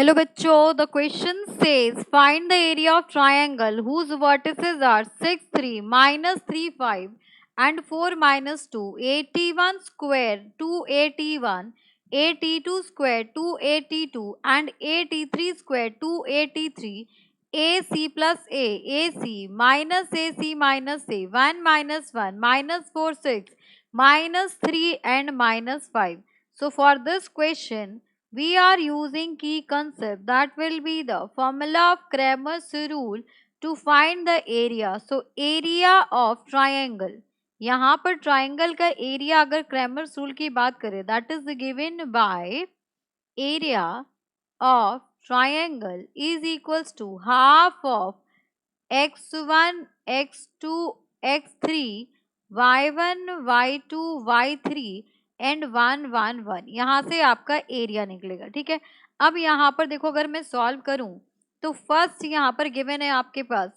Hello बच्चों, the question says find the area of triangle whose vertices are 6 3 minus 3 5 and 4 minus 2 81 square 281 82 square 282 and 83 square 283 AC plus AC minus AC minus A 1 minus 1 minus 4 6 minus 3 and minus 5. So for this question we are using key concept that will be the formula of Cramer's rule to find the area. So area of triangle, यहाँ पर triangle का area अगर Cramer's rule की बात करें that is given by area of triangle is equals to half of x1 x2 x3 y1 y2 y3 and 1 1 1 यहाँ से आपका एरिया निकलेगा। ठीक है, अब यहाँ पर देखो अगर मैं सॉल्व करूं तो फर्स्ट यहाँ पर गिवन है आपके पास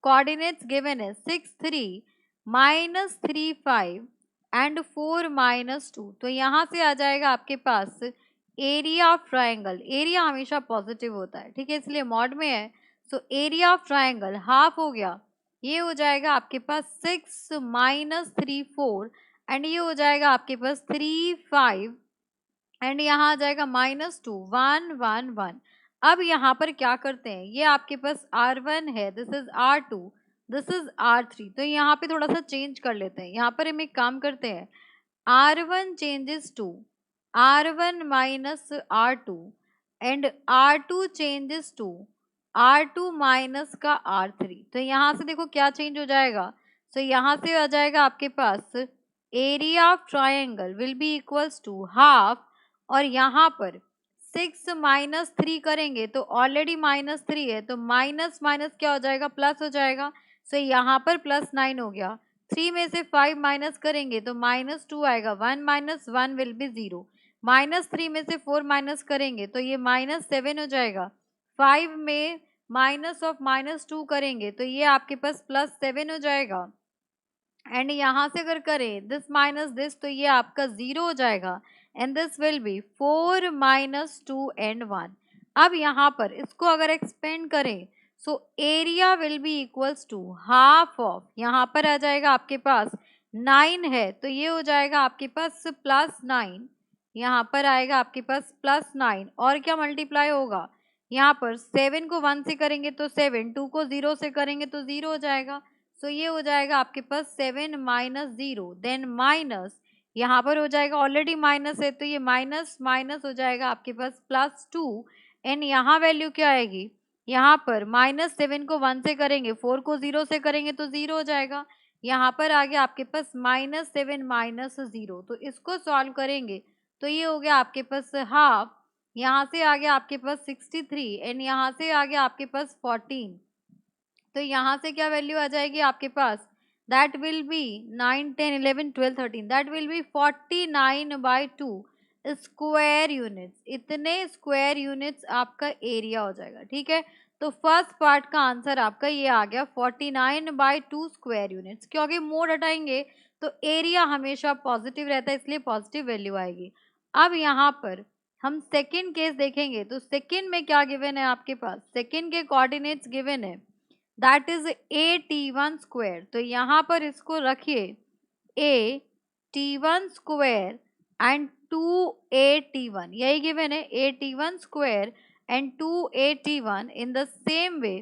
कोऑर्डिनेट्स गिवन है 6 3 माइनस 3 5 एंड 4 माइनस 2, तो यहाँ से आ जाएगा आपके पास एरिया ऑफ ट्राइंगल। एरिया हमेशा पॉजिटिव होता है, ठीक है, इसलिए मॉड में है। सो एरिया ऑफ ट्राइंगल हाफ हो गया, ये हो जाएगा आपके पास 6 माइनस 3 4 एंड ये हो जाएगा आपके पास 3 5 एंड यहाँ आ जाएगा माइनस 2 1 1 1। अब यहाँ पर क्या करते हैं, ये आपके पास R1 है, this is R2, this is R3, तो यहाँ पे थोड़ा सा चेंज कर लेते हैं। यहाँ पर हम एक काम करते हैं, R1 changes to R1 minus R2 and R2 changes to R2 minus का R3, तो यहाँ से देखो क्या चेंज हो जाएगा। सो यहाँ से आ जाएगा आपके पास area of triangle will be equals to half, और यहाँ पर 6 माइनस 3 करेंगे तो ऑलरेडी माइनस 3 है, तो माइनस माइनस क्या हो जाएगा, प्लस हो जाएगा। सो यहाँ पर प्लस 9 हो गया। 3 में से 5 माइनस करेंगे तो माइनस 2 आएगा, 1 माइनस 1 विल बी 0। माइनस 3 में से 4 माइनस करेंगे तो ये माइनस 7 हो जाएगा। 5 में माइनस ऑफ माइनस 2 करेंगे तो ये आपके पास प्लस 7 हो जाएगा। एंड यहाँ से अगर करें दिस माइनस दिस तो ये आपका 0 हो जाएगा and this will be 4 minus 2 and 1। अब यहाँ पर इसको अगर एक्सपेंड करें so area will be equals to half of, यहाँ पर आ जाएगा आपके पास 9 है तो ये हो जाएगा आपके पास प्लस 9, यहाँ पर आएगा आपके पास प्लस 9 और क्या मल्टीप्लाई होगा, यहाँ पर 7 को 1 से करेंगे तो 7, 2 को 0 से करेंगे तो 0 हो जाएगा। सो ये हो जाएगा आपके पास 7 माइनस 0 देन माइनस, यहाँ पर हो जाएगा ऑलरेडी माइनस है तो ये माइनस माइनस हो जाएगा आपके पास प्लस 2 एंड यहाँ वैल्यू क्या आएगी, यहाँ पर माइनस 7 को 1 से करेंगे, 4 को 0 से करेंगे तो 0 हो जाएगा। यहाँ पर आ गया आपके पास माइनस 7 माइनस 0, तो इसको सॉल्व करेंगे तो ये हो गया आपके पास हाफ, यहाँ से आ गया आपके पास 63 एंड यहाँ से आ गया आपके पास 14, तो यहाँ से क्या वैल्यू आ जाएगी आपके पास, that will be 9 10 11 12 13, that will be 49/2 square units. इतने स्क्वायर यूनिट्स आपका एरिया हो जाएगा। ठीक है, तो फर्स्ट पार्ट का आंसर आपका ये आ गया 49/2 स्क्वायर यूनिट्स, क्योंकि मोड हटाएंगे तो एरिया हमेशा पॉजिटिव रहता है इसलिए पॉजिटिव वैल्यू आएगी। अब यहाँ पर हम सेकेंड केस देखेंगे, तो सेकेंड में क्या गिवन है आपके पास, सेकेंड के कोऑर्डिनेट्स गिवन है दैट इज AT1 स्क्वायर, तो यहाँ पर इसको रखिए AT1 स्क्वायर एंड 2AT1, यही गिवन है AT1 square and 2AT1। In the same way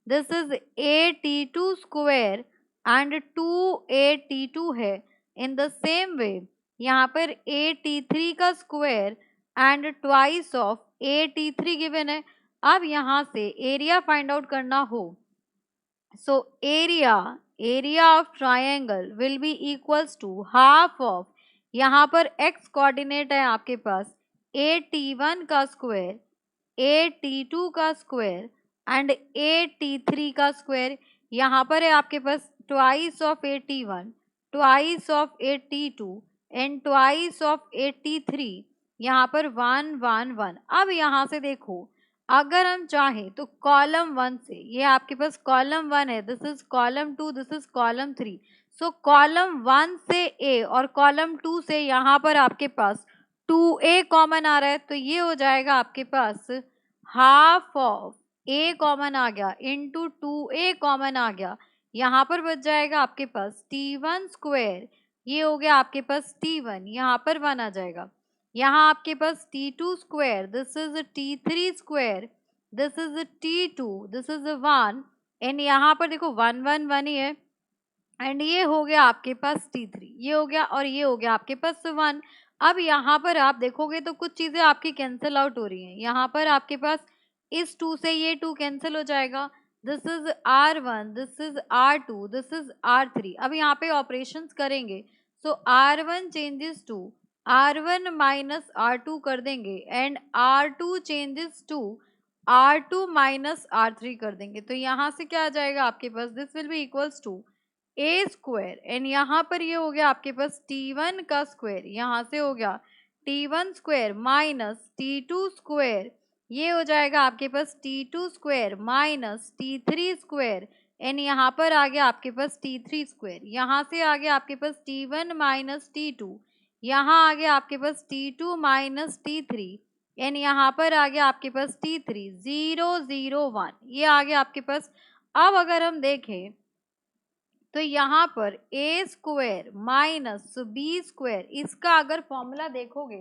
this is AT2 square and 2AT2 है। इन द सेम वे यहाँ पर AT3 का square and twice of AT3 given है। अब यहाँ से एरिया फाइंड आउट करना हो, so area of triangle will be equals to half of, यहाँ पर x कोऑर्डिनेट है आपके पास AT1 का स्क्वायर, AT2 का स्क्वायर एंड AT3 का स्क्वायर, यहाँ पर है आपके पास twice of AT1 twice of AT2 and twice of AT3, यहाँ पर 1 1 1। अब यहाँ से देखो अगर हम चाहें तो कॉलम 1 से, ये आपके पास कॉलम 1 है, this is column 2, this is column 3, so column 1 से A और कॉलम 2 से यहाँ पर आपके पास 2A कॉमन आ रहा है तो ये हो जाएगा आपके पास हाफ ऑफ ए कॉमन आ गया इंटू 2a कॉमन आ गया, यहाँ पर बच जाएगा आपके पास t1 स्क्वायर, ये हो गया आपके पास t1, यहाँ पर 1 आ जाएगा, यहाँ आपके पास t2 square, this is t3 square, this is t2, this is 1, and यहाँ पर देखो 1 1 1 ही है, एंड ये हो गया आपके पास t3, ये हो गया और ये हो गया आपके पास 1। अब यहाँ पर आप देखोगे तो कुछ चीजें आपकी कैंसिल आउट हो रही हैं, यहाँ पर आपके पास इस 2 से ये 2 कैंसिल हो जाएगा, this is r1, this is r2, this is r3। अब यहाँ पे ऑपरेशंस करेंगे, सो r1 changes to r1 minus r2 कर देंगे, and r2 changes to r2 minus r3 कर देंगे, तो यहाँ से क्या आ जाएगा आपके पास, this will be equals to a square, and यहाँ पर ये हो गया आपके पास t1 का स्क्वायर, यहाँ से हो गया t1 square minus t2 square, ये हो जाएगा आपके पास t2 square minus t3 square, and यहाँ पर आ गया आपके पास t3 स्क्वायर, यहाँ से आ गया आपके पास t1 माइनस t2, यहाँ आ गया आपके पास t2 माइनस t3, एंड यहाँ पर आ गया आपके पास t3, 0 0 1, ये आ गया आपके पास। अब अगर हम देखें तो यहाँ पर ए स्क्वायर माइनस बी स्क्वायर, इसका अगर फॉर्मूला देखोगे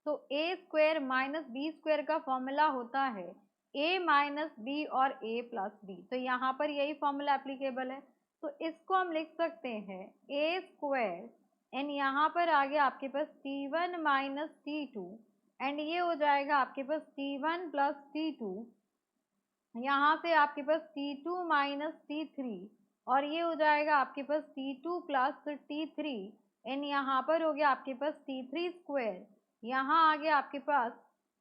तो ए स्क्वायर माइनस बी स्क्वायर का फॉर्मूला होता है ए माइनस बी और ए प्लस बी, तो यहाँ पर यही फॉर्मूला एप्लीकेबल है, तो इसको हम लिख सकते हैं ए स्क्वायर, एंड यहाँ पर आ गया आपके पास t1 माइनस t2, एंड ये हो जाएगा आपके पास t1 प्लस t2, यहाँ से आपके पास t2 माइनस t3, और ये हो जाएगा आपके पास t2 प्लस t3, एंड यहाँ पर हो गया आपके पास t3 स्क्वायर, यहाँ आ गया आपके पास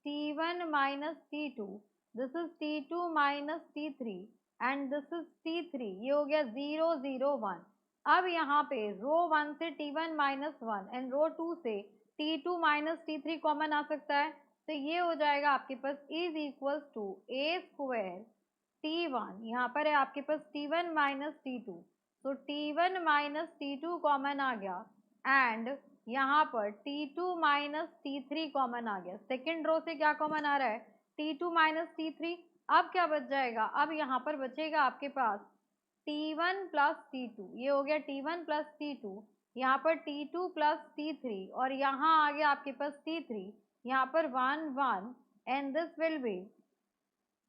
t1 minus t2, this is t2 minus t3, and this is t3, ये हो गया 0 0 1। अब यहाँ पे रो 1 से t1 माइनस 1 एंड रो 2 से t2 माइनस t3 कॉमन आ सकता है, तो ये हो जाएगा आपके पास is equals to a square t1, यहाँ पर है आपके पास t1 माइनस t2, तो t1 माइनस t2 कॉमन आ गया, एंड यहाँ पर t2 माइनस t3 कॉमन आ गया, सेकेंड रो से क्या कॉमन आ रहा है t2 माइनस t3, अब क्या बच जाएगा, अब यहाँ पर बचेगा आपके पास t1 प्लस t2, ये हो गया t1 प्लस t2, यहाँ पर t2 प्लस t3, और यहाँ आ गया आपके पास t3, यहाँ पर 1 1, एंड दिस विल बी,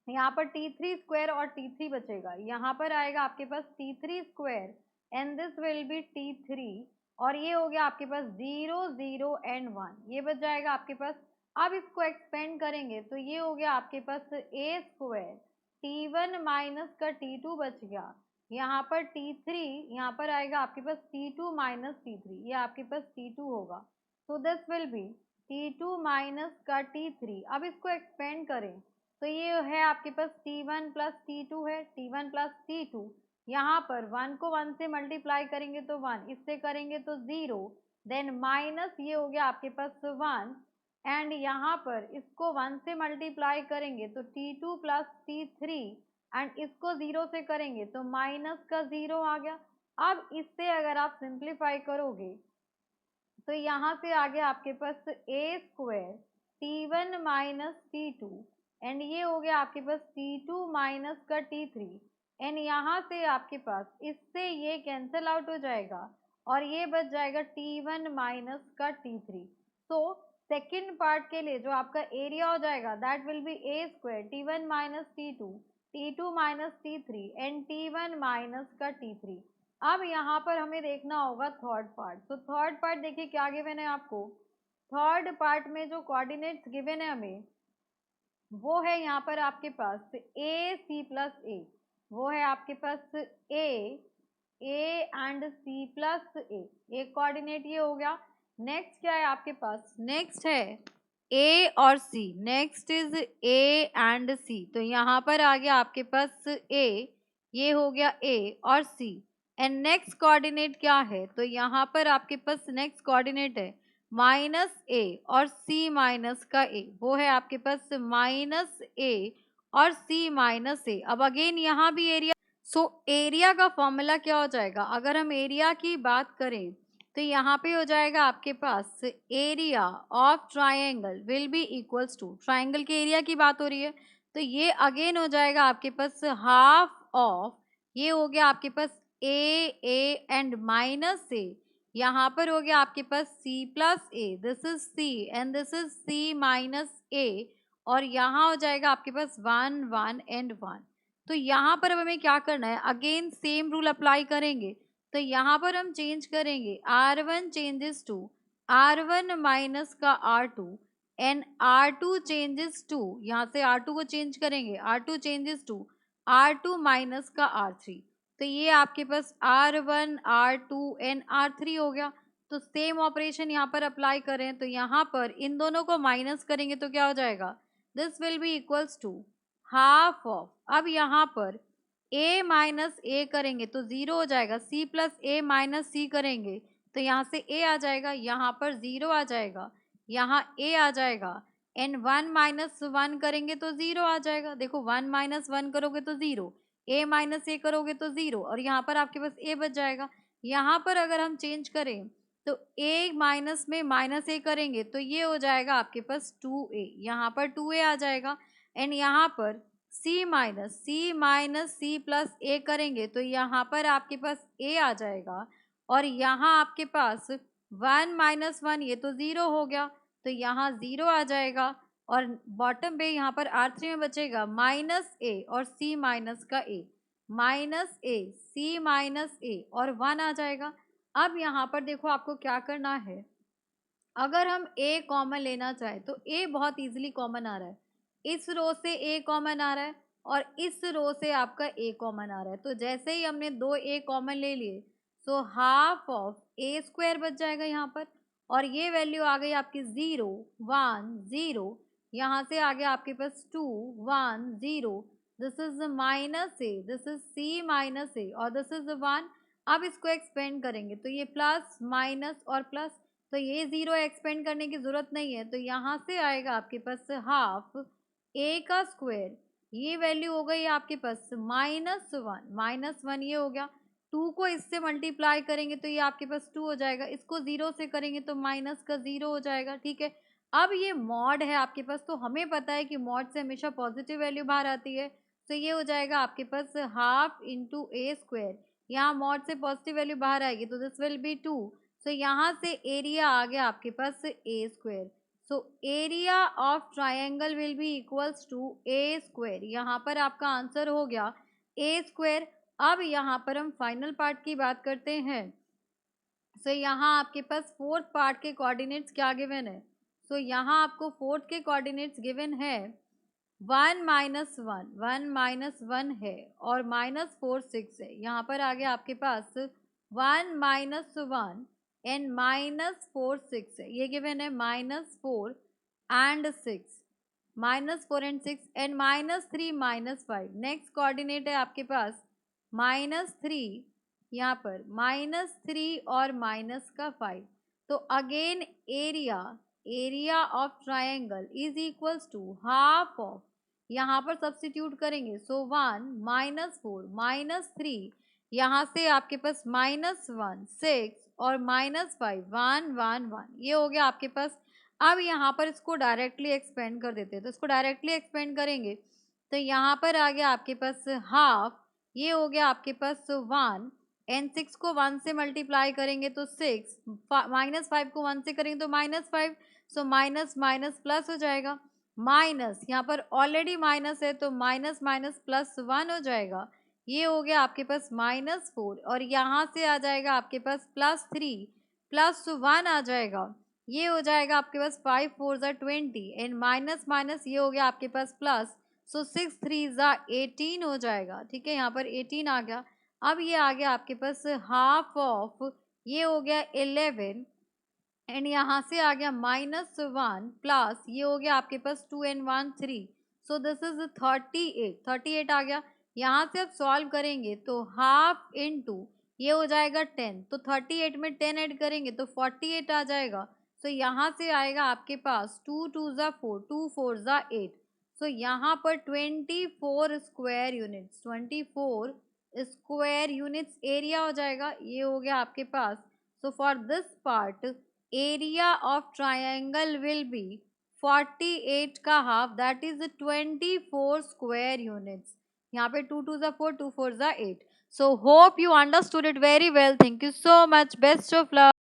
यहाँ पर t3 स्क्वायर और t3 बचेगा, यहाँ पर आएगा आपके पास t3 square, and this will B t3, और ये हो गया आपके पास 0 0 एंड 1, ये बच जाएगा आपके पास। अब इसको एक्सपेंड करेंगे तो ये हो गया आपके पास a स्क्वायर, t1 माइनस का t2 बच गया, यहाँ पर t3, यहाँ पर आएगा आपके पास t2 माइनस t3, ये आपके पास t2 होगा, तो this will B t2 minus का t3। अब इसको एक्सपेंड करें तो ये है आपके पास t1 प्लस t2 है, t1 प्लस t2, यहाँ पर 1 को 1 से मल्टीप्लाई करेंगे तो 1, इससे करेंगे तो 0, देन माइनस ये हो गया आपके पास 1, एंड यहाँ पर इसको 1 से मल्टीप्लाई करेंगे तो t2 प्लस t3, एंड इसको 0 से करेंगे तो माइनस का 0 आ गया। अब इससे अगर आप सिंप्लीफाई करोगे तो यहाँ से आ गया आपके पास a square t1 minus t2, and ये हो गया आपके पास t2 माइनस का t3, एंड यहाँ से आपके पास इससे ये कैंसिल आउट हो जाएगा और ये बच जाएगा t1 माइनस का t3। तो सेकेंड पार्ट के लिए जो आपका एरिया हो जाएगा that will B A square t1 minus t2, t2 minus t3 and t1 minus का t3। अब यहाँ पर हमें देखना होगा थर्ड पार्ट, तो थर्ड पार्ट देखिए क्या गिवन है आपको, थर्ड पार्ट में जो कोऑर्डिनेट्स गिवन है हमें वो है यहाँ पर आपके पास ए सी प्लस ए, वो है आपके पास ए एंड सी प्लस ए, एक कोऑर्डिनेट ये हो गया। नेक्स्ट क्या है आपके पास, नेक्स्ट है ए और सी, नेक्स्ट इज ए एंड सी, तो यहाँ पर आ गया आपके पास ए, ये हो गया ए और सी, एंड नेक्स्ट कोऑर्डिनेट क्या है, तो यहाँ पर आपके पास नेक्स्ट कोऑर्डिनेट है माइनस ए और सी माइनस का ए, वो है आपके पास माइनस ए और सी माइनस ए। अब अगेन यहाँ भी एरिया, सो एरिया का फॉर्मूला क्या हो जाएगा, अगर हम एरिया की बात करें तो यहाँ पे हो जाएगा आपके पास area of triangle will be equals to, triangle के एरिया की बात हो रही है तो ये अगेन हो जाएगा आपके पास हाफ ऑफ, ये हो गया आपके पास ए एंड माइनस ए, यहाँ पर हो गया आपके पास c plus a, this is c and this is c minus a, और यहाँ हो जाएगा आपके पास 1 1 एंड 1। तो यहाँ पर अब हमें क्या करना है, अगेन सेम रूल अप्लाई करेंगे। तो यहाँ पर हम चेंज करेंगे R1 changes to R1 minus का R2 and R2 changes to, यहाँ से R2 को चेंज करेंगे, R2 changes to R2 minus का R3। तो ये आपके पास R1 R2 एंड R3 हो गया। तो सेम ऑपरेशन यहाँ पर अप्लाई करें, तो यहाँ पर इन दोनों को माइनस करेंगे तो क्या हो जाएगा, this will be equals to half of, अब यहाँ पर a माइनस ए करेंगे तो 0 हो जाएगा, c प्लस ए माइनस सी करेंगे तो यहाँ से a आ जाएगा, यहाँ पर 0 आ जाएगा, यहाँ a आ जाएगा, एंड 1 माइनस 1 करेंगे तो 0 आ जाएगा। देखो 1 माइनस 1 करोगे तो 0, a माइनस ए करोगे तो 0, और यहाँ पर आपके पास a बच जाएगा। यहाँ पर अगर हम चेंज करें तो a माइनस में माइनस a करेंगे तो ये हो जाएगा आपके पास 2a, यहाँ पर 2a आ जाएगा, एंड यहाँ पर c minus c plus a करेंगे तो यहाँ पर आपके पास a आ जाएगा, और यहाँ आपके पास 1 माइनस 1 ये तो 0 हो गया तो यहाँ 0 आ जाएगा, और बॉटम पे यहाँ पर R3 में बचेगा माइनस ए और c माइनस का a, minus a c minus a, और 1 आ जाएगा। अब यहाँ पर देखो आपको क्या करना है, अगर हम a कॉमन लेना चाहे तो a बहुत इजीली कॉमन आ रहा है, इस रो से a कॉमन आ रहा है और इस रो से आपका a कॉमन आ रहा है। तो जैसे ही हमने दो a कॉमन ले लिए so half of a square बच जाएगा यहाँ पर, और ये वैल्यू आ गई आपकी 0 1 0, यहाँ से आ गया आपके पास 2 1 0, this is minus a, this is c minus a, और दिस इज 1। अब इसको एक्सपेंड करेंगे तो ये प्लस माइनस और प्लस, तो ये 0 एक्सपेंड करने की ज़रूरत नहीं है, तो यहाँ से आएगा आपके पास हाफ ए का स्क्वायर, ये वैल्यू हो गई आपके पास माइनस वन ये हो गया, 2 को इससे मल्टीप्लाई करेंगे तो ये आपके पास 2 हो जाएगा, इसको 0 से करेंगे तो माइनस का 0 हो जाएगा। ठीक है, अब ये मॉड है आपके पास, तो हमें पता है कि मॉड से हमेशा पॉजिटिव वैल्यू बाहर आती है, तो ये हो जाएगा आपके पास हाफ इंटू ए स्क्वायर, यहाँ मॉड से पॉजिटिव वैल्यू बाहर आएगी तो दिस विल बी 2, सो यहाँ से एरिया आ गया आपके पास a square, so area of triangle will be equals to a square, यहाँ पर आपका आंसर हो गया ए स्क्वायर। अब यहाँ पर हम फाइनल पार्ट की बात करते हैं। सो यहाँ आपके पास फोर्थ पार्ट के कोऑर्डिनेट्स क्या गिवन है, सो यहाँ आपको फोर्थ के कोऑर्डिनेट्स गिवन है 1 माइनस वन है और -4 6 है, यहाँ पर आ गया आपके पास 1 माइनस 1 एंड -4 6 है, ये गिवन है -4 and 6, -4 and 6 and -3 -5। Next coordinate है आपके पास -3, यहाँ पर -3 और माइनस का 5। तो again area of triangle is equals to half of, यहाँ पर सब्स्टिट्यूट करेंगे सो 1 -4 -3, यहाँ से आपके पास -1 6 और -5 1 1 1, ये हो गया आपके पास। अब यहाँ पर इसको डायरेक्टली एक्सपेंड कर देते हैं, तो इसको डायरेक्टली एक्सपेंड करेंगे तो यहाँ पर आ गया आपके पास हाफ, ये हो गया आपके पास 1 एंड 6 को 1 से मल्टीप्लाई करेंगे तो 6, -5 को 1 से करेंगे तो -5, सो माइनस माइनस प्लस हो जाएगा, माइनस यहाँ पर ऑलरेडी माइनस है तो माइनस माइनस प्लस 1 हो जाएगा, ये हो गया आपके पास -4, और यहाँ से आ जाएगा आपके पास +3 +1 आ जाएगा, ये हो जाएगा आपके पास 5 4 ज़ा 20 एंड माइनस माइनस ये हो गया आपके पास प्लस, सो 6 3 ज़ा 18 हो जाएगा। ठीक है, यहाँ पर 18 आ गया। अब ये आ गया आपके पास हाफ ऑफ, ये हो गया 11 एंड यहाँ से आ गया -1 प्लस ये हो गया आपके पास 2 एंड 1 3, सो दिस इज 38 आ गया। यहाँ से आप सॉल्व करेंगे तो हाफ इंटू ये हो जाएगा 10, तो 38 में 10 ऐड करेंगे तो 48 आ जाएगा। सो यहाँ से आएगा आपके पास 2 2 ज़ा 4 2 4 ज़ा 8, सो यहाँ पर 24 square units, 24 square units area हो जाएगा, ये हो गया आपके पास। So for this part area of triangle will be 48 का half that is 24 square units. यहाँ पे 2 2 4, 2 4 8. So hope you understood it very well. Thank you so much. Best of luck.